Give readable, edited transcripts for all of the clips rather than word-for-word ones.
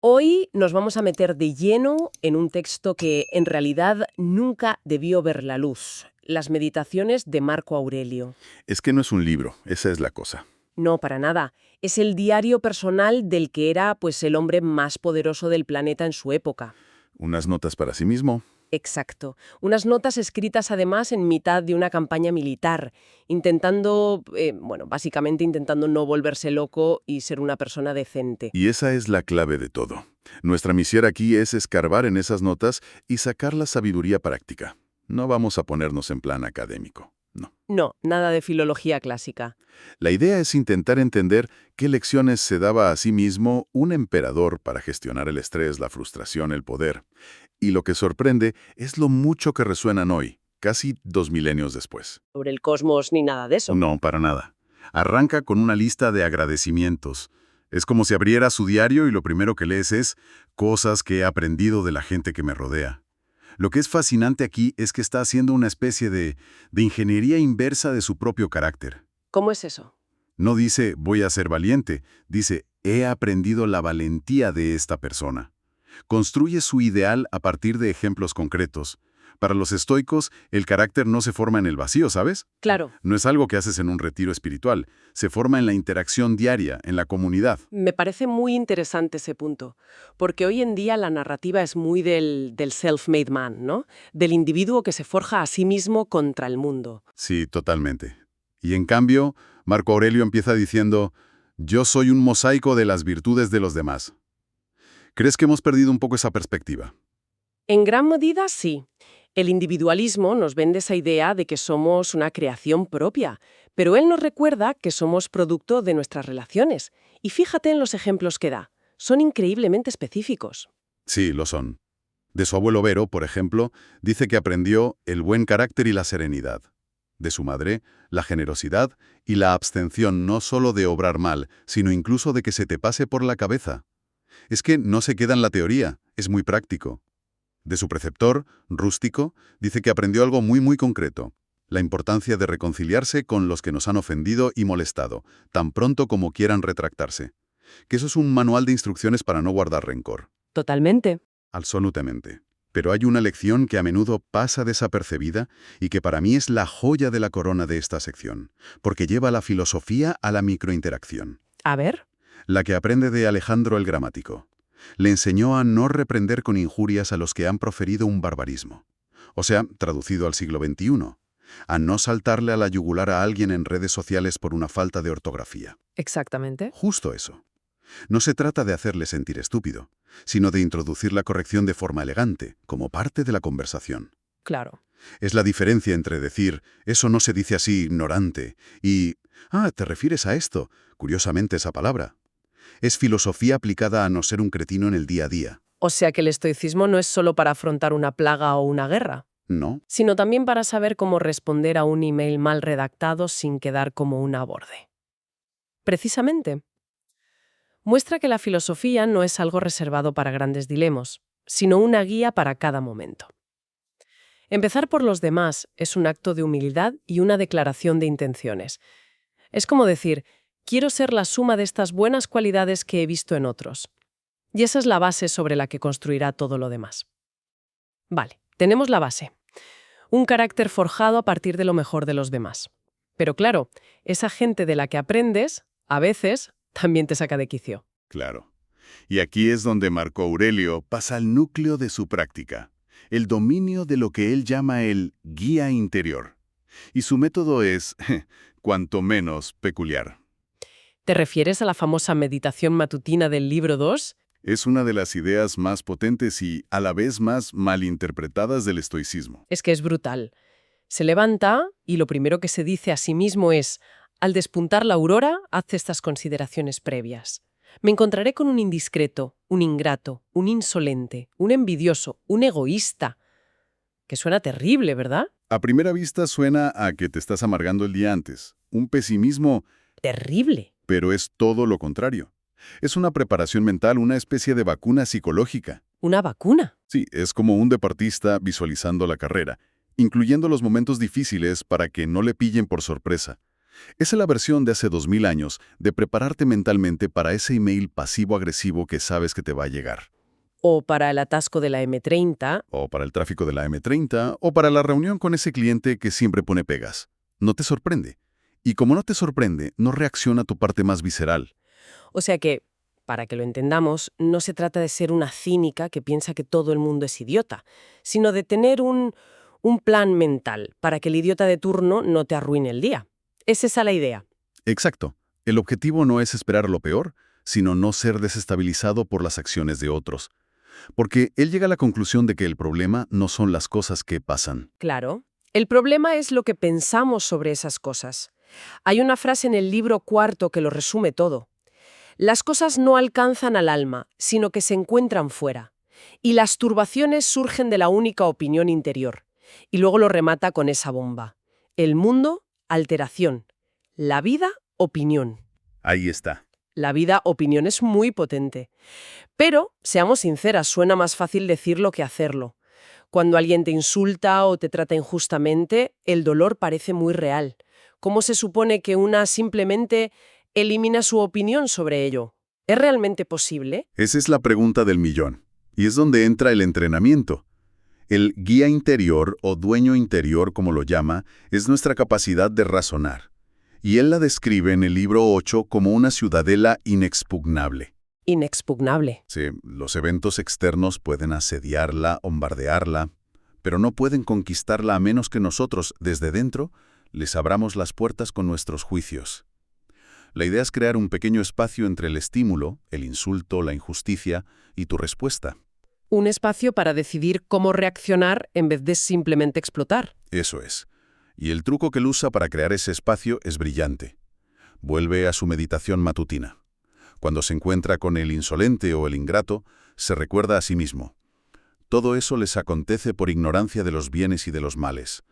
Hoy nos vamos a meter de lleno en un texto que en realidad nunca debió ver la luz, las Meditaciones de Marco Aurelio. Es que no es un libro, esa es la cosa. No, para nada. Es el diario personal del que era, pues, el hombre más poderoso del planeta en su época. Unas notas para sí mismo. Exacto. Unas notas escritas además en mitad de una campaña militar, básicamente intentando no volverse loco y ser una persona decente. Y esa es la clave de todo. Nuestra misión aquí es escarbar en esas notas y sacar la sabiduría práctica. No vamos a ponernos en plan académico, no. No, nada de filología clásica. La idea es intentar entender qué lecciones se daba a sí mismo un emperador para gestionar el estrés, la frustración, el poder. Y lo que sorprende es lo mucho que resuenan hoy, casi 2000 después. Sobre el cosmos ni nada de eso. No, para nada. Arranca con una lista de agradecimientos. Es como si abriera su diario y lo primero que lees es cosas que he aprendido de la gente que me rodea. Lo que es fascinante aquí es que está haciendo una especie de ingeniería inversa de su propio carácter. ¿Cómo es eso? No dice voy a ser valiente, dice he aprendido la valentía de esta persona. Construye su ideal a partir de ejemplos concretos. Para los estoicos, el carácter no se forma en el vacío, ¿sabes? Claro. No es algo que haces en un retiro espiritual, se forma en la interacción diaria, en la comunidad. Me parece muy interesante ese punto, porque hoy en día la narrativa es muy del self-made man, ¿no? Del individuo que se forja a sí mismo contra el mundo. Sí, totalmente. Y en cambio, Marco Aurelio empieza diciendo, yo soy un mosaico de las virtudes de los demás. ¿Crees que hemos perdido un poco esa perspectiva? En gran medida, sí. El individualismo nos vende esa idea de que somos una creación propia, pero él nos recuerda que somos producto de nuestras relaciones. Y fíjate en los ejemplos que da. Son increíblemente específicos. Sí, lo son. De su abuelo Vero, por ejemplo, dice que aprendió el buen carácter y la serenidad. De su madre, la generosidad y la abstención no solo de obrar mal, sino incluso de que se te pase por la cabeza. Es que no se queda en la teoría, es muy práctico. De su preceptor, Rústico, dice que aprendió algo muy concreto, la importancia de reconciliarse con los que nos han ofendido y molestado, tan pronto como quieran retractarse. Que eso es un manual de instrucciones para no guardar rencor. Totalmente. Absolutamente. Pero hay una lección que a menudo pasa desapercibida y que para mí es la joya de la corona de esta sección, porque lleva la filosofía a la microinteracción. A ver. La que aprende de Alejandro el Gramático. Le enseñó a no reprender con injurias a los que han proferido un barbarismo. O sea, traducido al siglo XXI, a no saltarle a la yugular a alguien en redes sociales por una falta de ortografía. Exactamente. Justo eso. No se trata de hacerle sentir estúpido, sino de introducir la corrección de forma elegante, como parte de la conversación. Claro. Es la diferencia entre decir, eso no se dice así, ignorante, y, ¿te refieres a esto? Curiosamente esa palabra. Es filosofía aplicada a no ser un cretino en el día a día. O sea que el estoicismo no es solo para afrontar una plaga o una guerra, ¿No? sino también para saber cómo responder a un email mal redactado sin quedar como un aborde. Precisamente. Muestra que la filosofía no es algo reservado para grandes dilemas, sino una guía para cada momento. Empezar por los demás es un acto de humildad y una declaración de intenciones. Es como decir, quiero ser la suma de estas buenas cualidades que he visto en otros. Y esa es la base sobre la que construirá todo lo demás. Vale, tenemos la base. Un carácter forjado a partir de lo mejor de los demás. Pero claro, esa gente de la que aprendes, a veces, también te saca de quicio. Claro. Y aquí es donde Marco Aurelio pasa al núcleo de su práctica, el dominio de lo que él llama el guía interior. Y su método es, cuanto menos, peculiar. ¿Te refieres a la famosa meditación matutina del libro 2? Es una de las ideas más potentes y, a la vez, más malinterpretadas del estoicismo. Es que es brutal. Se levanta y lo primero que se dice a sí mismo es, al despuntar la aurora, haz estas consideraciones previas. Me encontraré con un indiscreto, un ingrato, un insolente, un envidioso, un egoísta. Que suena terrible, ¿verdad? A primera vista suena a que te estás amargando el día antes, un pesimismo, Terrible. pero es todo lo contrario. Es una preparación mental, una especie de vacuna psicológica. ¿Una vacuna? Sí, es como un deportista visualizando la carrera, incluyendo los momentos difíciles para que no le pillen por sorpresa. Esa es la versión de hace 2000 años de prepararte mentalmente para ese email pasivo-agresivo que sabes que te va a llegar. O para el atasco de la M30. O para el tráfico de la M30, o para la reunión con ese cliente que siempre pone pegas. No te sorprende. Y como no te sorprende, no reacciona tu parte más visceral. O sea que, para que lo entendamos, no se trata de ser una cínica que piensa que todo el mundo es idiota, sino de tener un plan mental para que el idiota de turno no te arruine el día. ¿Es esa la idea? Exacto. El objetivo no es esperar lo peor, sino no ser desestabilizado por las acciones de otros. Porque él llega a la conclusión de que el problema no son las cosas que pasan. Claro. El problema es lo que pensamos sobre esas cosas. Hay una frase en el libro cuarto que lo resume todo. Las cosas no alcanzan al alma, sino que se encuentran fuera. Y las turbaciones surgen de la única opinión interior. Y luego lo remata con esa bomba. El mundo, alteración. La vida, opinión. Ahí está. La vida, opinión es muy potente. Pero, seamos sinceras, suena más fácil decirlo que hacerlo. Cuando alguien te insulta o te trata injustamente, el dolor parece muy real. ¿Cómo se supone que una simplemente elimina su opinión sobre ello? ¿Es realmente posible? Esa es la pregunta del millón. Y es donde entra el entrenamiento. El guía interior, o dueño interior, como lo llama, es nuestra capacidad de razonar. Y él la describe en el libro 8 como una ciudadela inexpugnable. Inexpugnable. Sí, los eventos externos pueden asediarla, bombardearla, pero no pueden conquistarla a menos que nosotros, desde dentro, les abramos las puertas con nuestros juicios. La idea es crear un pequeño espacio entre el estímulo, el insulto, la injusticia, y tu respuesta. Un espacio para decidir cómo reaccionar en vez de simplemente explotar. Eso es. Y el truco que él usa para crear ese espacio es brillante. Vuelve a su meditación matutina. Cuando se encuentra con el insolente o el ingrato, se recuerda a sí mismo. Todo eso les acontece por ignorancia de los bienes y de los males.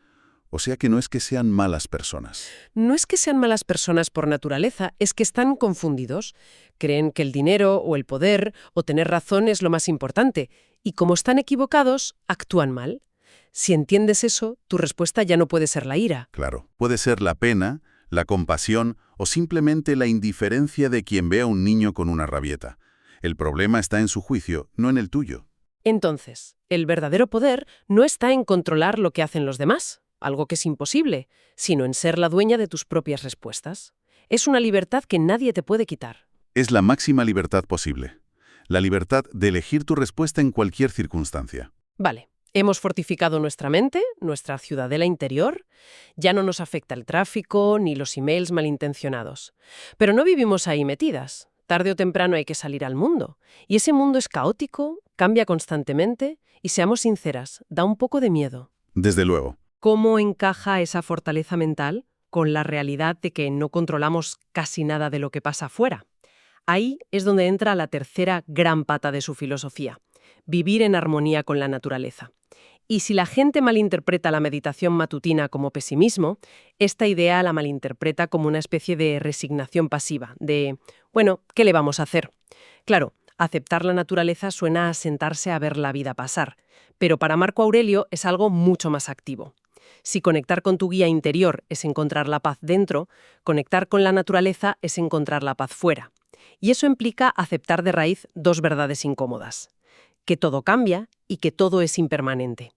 O sea que no es que sean malas personas. No es que sean malas personas por naturaleza, es que están confundidos. Creen que el dinero o el poder o tener razón es lo más importante. Y como están equivocados, actúan mal. Si entiendes eso, tu respuesta ya no puede ser la ira. Claro, puede ser la pena, la compasión o simplemente la indiferencia de quien ve a un niño con una rabieta. El problema está en su juicio, no en el tuyo. Entonces, el verdadero poder no está en controlar lo que hacen los demás, algo que es imposible, sino en ser la dueña de tus propias respuestas. Es una libertad que nadie te puede quitar. Es la máxima libertad posible. La libertad de elegir tu respuesta en cualquier circunstancia. Vale. Hemos fortificado nuestra mente, nuestra ciudadela interior. Ya no nos afecta el tráfico ni los emails malintencionados. Pero no vivimos ahí metidas. Tarde o temprano hay que salir al mundo. Y ese mundo es caótico, cambia constantemente y, seamos sinceras, da un poco de miedo. Desde luego. ¿Cómo encaja esa fortaleza mental con la realidad de que no controlamos casi nada de lo que pasa afuera? Ahí es donde entra la tercera gran pata de su filosofía: vivir en armonía con la naturaleza. Y si la gente malinterpreta la meditación matutina como pesimismo, esta idea la malinterpreta como una especie de resignación pasiva, de, bueno, ¿qué le vamos a hacer? Claro, aceptar la naturaleza suena a sentarse a ver la vida pasar, pero para Marco Aurelio es algo mucho más activo. Si conectar con tu guía interior es encontrar la paz dentro, conectar con la naturaleza es encontrar la paz fuera. Y eso implica aceptar de raíz dos verdades incómodas: que todo cambia y que todo es impermanente.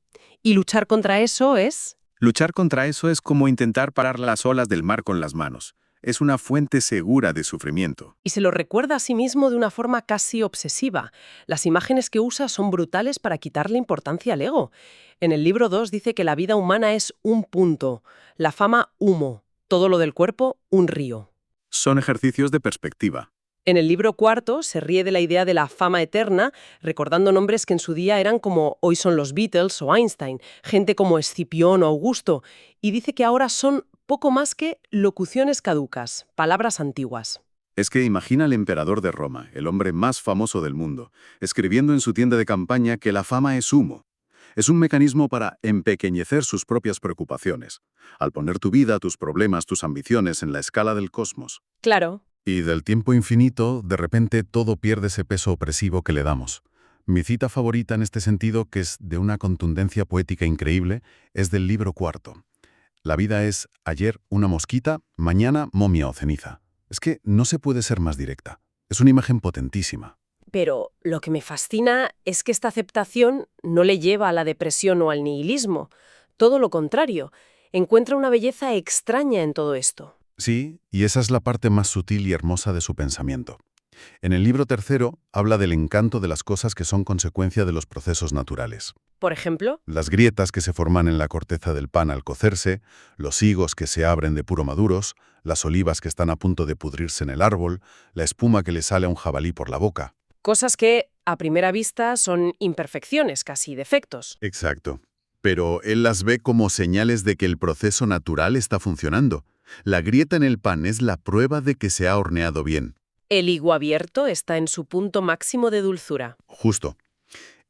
Y luchar contra eso es... Luchar contra eso es como intentar parar las olas del mar con las manos. Es una fuente segura de sufrimiento. Y se lo recuerda a sí mismo de una forma casi obsesiva. Las imágenes que usa son brutales para quitarle importancia al ego. En el libro 2 dice que la vida humana es un punto, la fama humo, todo lo del cuerpo un río. Son ejercicios de perspectiva. En el libro 4 se ríe de la idea de la fama eterna, recordando nombres que en su día eran como hoy son los Beatles o Einstein, gente como Escipión o Augusto, y dice que ahora son poco más que locuciones caducas, palabras antiguas. Es que imagina al emperador de Roma, el hombre más famoso del mundo, escribiendo en su tienda de campaña que la fama es humo. Es un mecanismo para empequeñecer sus propias preocupaciones, al poner tu vida, tus problemas, tus ambiciones en la escala del cosmos. Claro. Y del tiempo infinito, de repente todo pierde ese peso opresivo que le damos. Mi cita favorita en este sentido, que es de una contundencia poética increíble, es del libro 4. La vida es ayer una mosquita, mañana momia o ceniza. Es que no se puede ser más directa. Es una imagen potentísima. Pero lo que me fascina es que esta aceptación no le lleva a la depresión o al nihilismo. Todo lo contrario, encuentra una belleza extraña en todo esto. Sí, y esa es la parte más sutil y hermosa de su pensamiento. En el libro tercero habla del encanto de las cosas que son consecuencia de los procesos naturales. Por ejemplo, Las grietas que se forman en la corteza del pan al cocerse, los higos que se abren de puro maduros, las olivas que están a punto de pudrirse en el árbol, la espuma que le sale a un jabalí por la boca. cosas que a primera vista son imperfecciones, casi defectos. Exacto. Pero él las ve como señales de que el proceso natural está funcionando. La grieta en el pan es la prueba de que se ha horneado bien. El higo abierto está en su punto máximo de dulzura. Justo.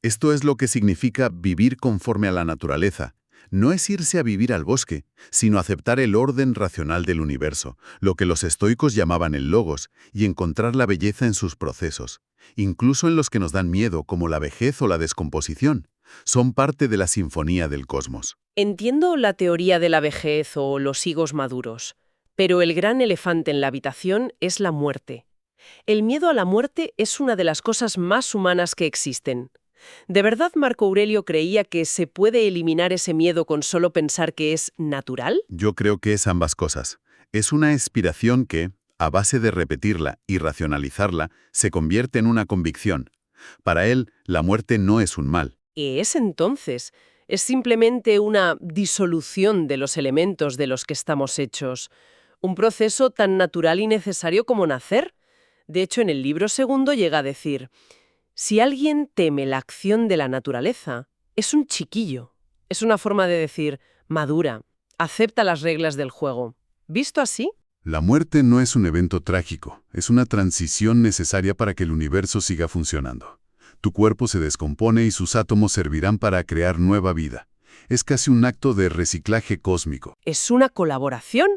Esto es lo que significa vivir conforme a la naturaleza. No es irse a vivir al bosque, sino aceptar el orden racional del universo, lo que los estoicos llamaban el logos, y encontrar la belleza en sus procesos, incluso en los que nos dan miedo, como la vejez o la descomposición. Son parte de la sinfonía del cosmos. Entiendo la teoría de la vejez o los higos maduros, pero el gran elefante en la habitación es la muerte. El miedo a la muerte es una de las cosas más humanas que existen. ¿De verdad Marco Aurelio creía que se puede eliminar ese miedo con solo pensar que es natural? Yo creo que es ambas cosas. Es una aspiración que, a base de repetirla y racionalizarla, se convierte en una convicción. Para él, la muerte no es un mal. ¿Qué es entonces? Es simplemente una disolución de los elementos de los que estamos hechos. Un proceso tan natural y necesario como nacer. De hecho, en el libro segundo llega a decir: si alguien teme la acción de la naturaleza, es un chiquillo. Es una forma de decir, madura, acepta las reglas del juego. ¿Visto así? La muerte no es un evento trágico, es una transición necesaria para que el universo siga funcionando. Tu cuerpo se descompone y sus átomos servirán para crear nueva vida. Es casi un acto de reciclaje cósmico. Es una colaboración.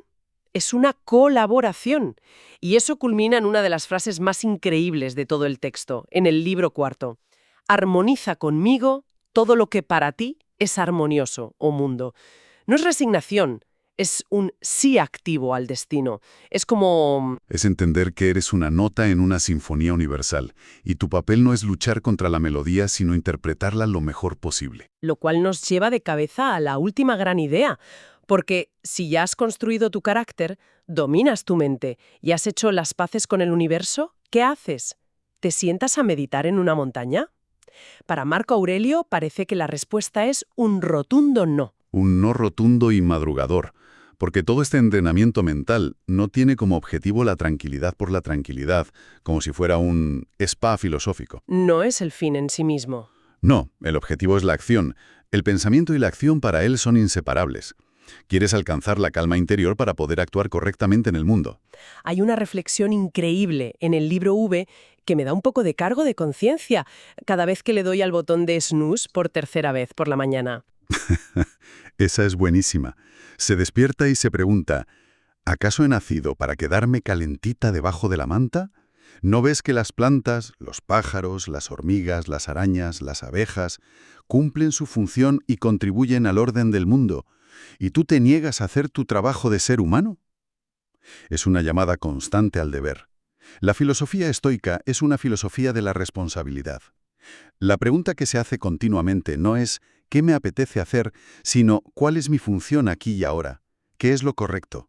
Es una colaboración. Y eso culmina en una de las frases más increíbles de todo el texto, en el libro cuarto. Armoniza conmigo todo lo que para ti es armonioso, oh mundo. No es resignación, es un sí activo al destino. Es como... Es entender que eres una nota en una sinfonía universal, y tu papel no es luchar contra la melodía, sino interpretarla lo mejor posible. Lo cual nos lleva de cabeza a la última gran idea. Porque si ya has construido tu carácter, dominas tu mente y has hecho las paces con el universo, ¿qué haces? ¿Te sientas a meditar en una montaña? Para Marco Aurelio parece que la respuesta es un rotundo no. Un no rotundo y madrugador, porque todo este entrenamiento mental no tiene como objetivo la tranquilidad por la tranquilidad, como si fuera un spa filosófico. No es el fin en sí mismo. No, el objetivo es la acción. El pensamiento y la acción para él son inseparables. Quieres alcanzar la calma interior para poder actuar correctamente en el mundo. Hay una reflexión increíble en el libro V que me da un poco de cargo de conciencia cada vez que le doy al botón de snooze por tercera vez por la mañana. Esa es buenísima. Se despierta y se pregunta, ¿acaso he nacido para quedarme calentita debajo de la manta? ¿No ves que las plantas, los pájaros, las hormigas, las arañas, las abejas, cumplen su función y contribuyen al orden del mundo? ¿Y tú te niegas a hacer tu trabajo de ser humano? Es una llamada constante al deber. La filosofía estoica es una filosofía de la responsabilidad. La pregunta que se hace continuamente no es ¿qué me apetece hacer?, sino ¿cuál es mi función aquí y ahora? ¿Qué es lo correcto?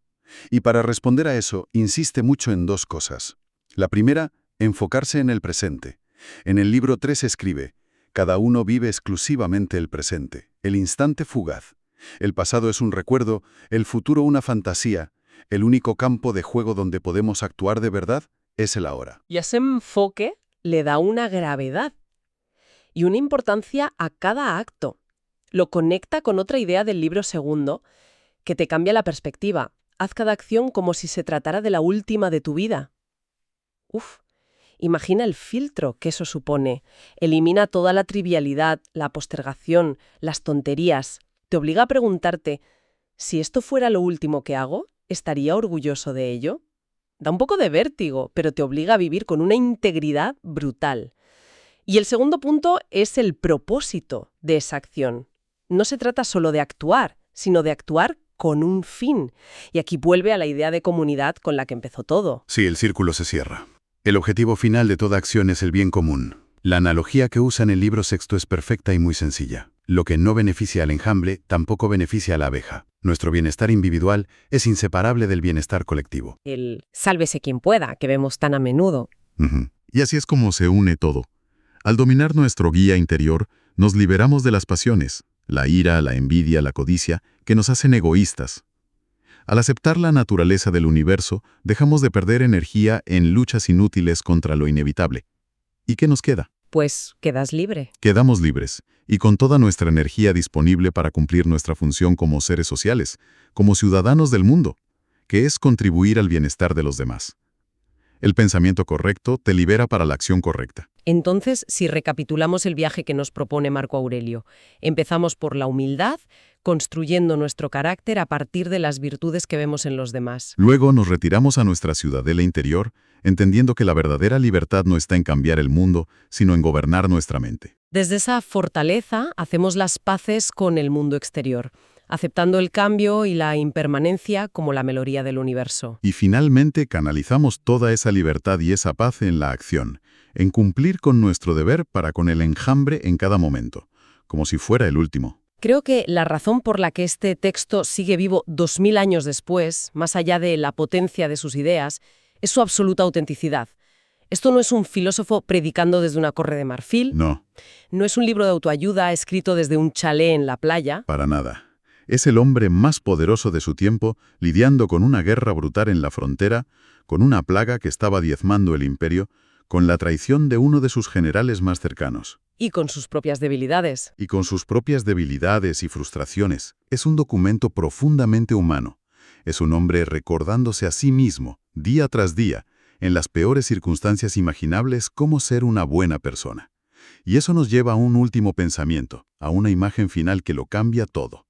Y para responder a eso, insiste mucho en dos cosas. La primera, enfocarse en el presente. En el libro 3 escribe, cada uno vive exclusivamente el presente, el instante fugaz. El pasado es un recuerdo, el futuro una fantasía. El único campo de juego donde podemos actuar de verdad es el ahora. Y ese enfoque le da una gravedad y una importancia a cada acto. Lo conecta con otra idea del libro segundo que te cambia la perspectiva. Haz cada acción como si se tratara de la última de tu vida. Uf, imagina el filtro que eso supone. Elimina toda la trivialidad, la postergación, las tonterías. Te obliga a preguntarte, si esto fuera lo último que hago, ¿estaría orgulloso de ello? Da un poco de vértigo, pero te obliga a vivir con una integridad brutal. Y el segundo punto es el propósito de esa acción. No se trata solo de actuar, sino de actuar con un fin. Y aquí vuelve a la idea de comunidad con la que empezó todo. Sí, el círculo se cierra. El objetivo final de toda acción es el bien común. La analogía que usa en el libro sexto es perfecta y muy sencilla. Lo que no beneficia al enjambre tampoco beneficia a la abeja. Nuestro bienestar individual es inseparable del bienestar colectivo. El sálvese quien pueda, que vemos tan a menudo. Y así es como se une todo. Al dominar nuestro guía interior, nos liberamos de las pasiones, la ira, la envidia, la codicia, que nos hacen egoístas. Al aceptar la naturaleza del universo, dejamos de perder energía en luchas inútiles contra lo inevitable. ¿Y qué nos queda? Pues quedas libre. Quedamos libres, y con toda nuestra energía disponible para cumplir nuestra función como seres sociales, como ciudadanos del mundo, que es contribuir al bienestar de los demás. El pensamiento correcto te libera para la acción correcta. Entonces, si recapitulamos el viaje que nos propone Marco Aurelio, empezamos por la humildad, construyendo nuestro carácter a partir de las virtudes que vemos en los demás. Luego nos retiramos a nuestra ciudadela interior, entendiendo que la verdadera libertad no está en cambiar el mundo, sino en gobernar nuestra mente. Desde esa fortaleza hacemos las paces con el mundo exterior, aceptando el cambio y la impermanencia como la melodía del universo. Y finalmente canalizamos toda esa libertad y esa paz en la acción, en cumplir con nuestro deber para con el enjambre en cada momento, como si fuera el último. Creo que la razón por la que este texto sigue vivo 2000 años después, más allá de la potencia de sus ideas, es su absoluta autenticidad. Esto no es un filósofo predicando desde una torre de marfil. No, No es un libro de autoayuda escrito desde un chalet en la playa. para nada. Es el hombre más poderoso de su tiempo, lidiando con una guerra brutal en la frontera, con una plaga que estaba diezmando el imperio, con la traición de uno de sus generales más cercanos. Y con sus propias debilidades. Y con sus propias debilidades y frustraciones. Es un documento profundamente humano. Es un hombre recordándose a sí mismo, día tras día, en las peores circunstancias imaginables, cómo ser una buena persona. Y eso nos lleva a un último pensamiento, a una imagen final que lo cambia todo.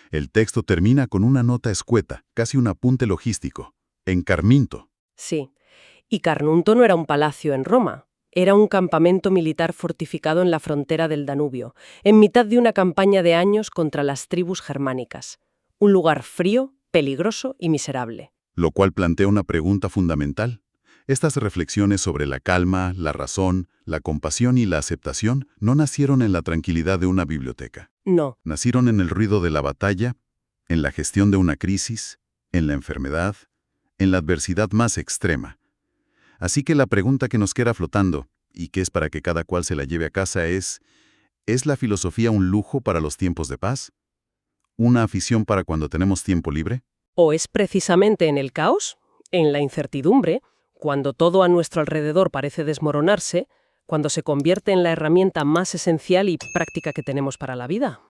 El texto termina con una nota escueta, casi un apunte logístico. En Carminto. Sí. Y Carnunto no era un palacio en Roma. Era un campamento militar fortificado en la frontera del Danubio, en mitad de una campaña de años contra las tribus germánicas. Un lugar frío, peligroso y miserable. Lo cual plantea una pregunta fundamental. Estas reflexiones sobre la calma, la razón, la compasión y la aceptación no nacieron en la tranquilidad de una biblioteca. No. Nacieron en el ruido de la batalla, en la gestión de una crisis, en la enfermedad, en la adversidad más extrema. Así que la pregunta que nos queda flotando, y que es para que cada cual se la lleve a casa, ¿es la filosofía un lujo para los tiempos de paz? ¿Una afición para cuando tenemos tiempo libre? ¿O es precisamente en el caos, en la incertidumbre, cuando todo a nuestro alrededor parece desmoronarse, cuando se convierte en la herramienta más esencial y práctica que tenemos para la vida?